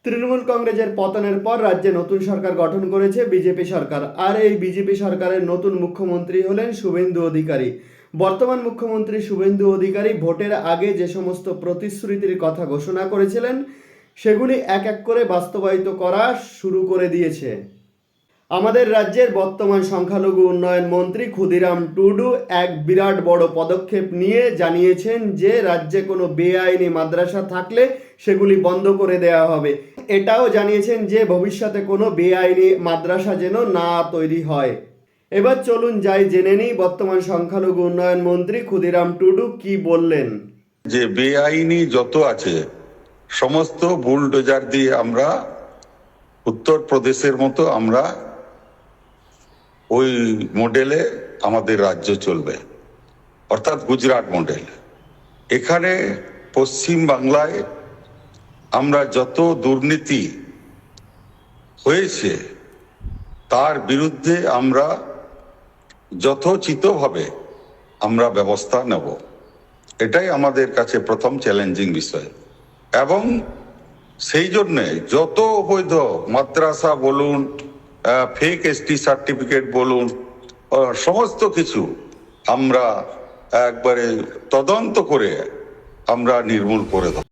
তৃণমূল কংগ্রেসের পতনের পর রাজ্যে নতুন সরকার গঠন করেছে বিজেপি সরকার। আর এই বিজেপি সরকারের নতুন মুখ্যমন্ত্রী হলেন শুভেন্দু অধিকারী। বর্তমান মুখ্যমন্ত্রী শুভেন্দু অধিকারী ভোটের আগে যে সমস্ত প্রতিশ্রুতির কথা ঘোষণা করেছিলেন সেগুলি এক এক করে বাস্তবায়িত করা শুরু করে দিয়েছে। আমাদের রাজ্যের বর্তমান সংখ্যালঘু উন্নয়ন মন্ত্রী ক্ষুদিরাম টুডু এক বিরাট বড় পদক্ষেপ নিয়ে জানিয়েছেন যে রাজ্যে কোনো বেআইনি মাদ্রাসা থাকলে সেগুলি বন্ধ করে দেওয়া হবে। এটাও জানিয়েছেন যে ভবিষ্যতে কোনো বেআইনি মাদ্রাসা যেন না তৈরি হয়। এবার চলুন যাই জেনে নিই বর্তমান সংখ্যালঘু উন্নয়ন মন্ত্রী ক্ষুদিরাম টুডু কি বললেন। যে বেআইনি যত আছে সমস্ত বুলডোজার দিয়ে আমরা উত্তরপ্রদেশের মতো আমরা ওই মডেলে আমাদের রাজ্য চলবে, অর্থাৎ গুজরাট মডেল। এখানে পশ্চিম বাংলায় আমরা যত দুর্নীতি হয়েছে তার বিরুদ্ধে আমরা যথোচিতভাবে আমরা ব্যবস্থা নেব। এটাই আমাদের কাছে প্রথম চ্যালেঞ্জিং বিষয়। এবং সেই জন্যে যত অবৈধ মাদ্রাসা বলুন, ফেক এসটি সার্টিফিকেট বলুন, সমস্ত কিছু আমরা একবারে তদন্ত করে আমরা নির্মূল করে দেব।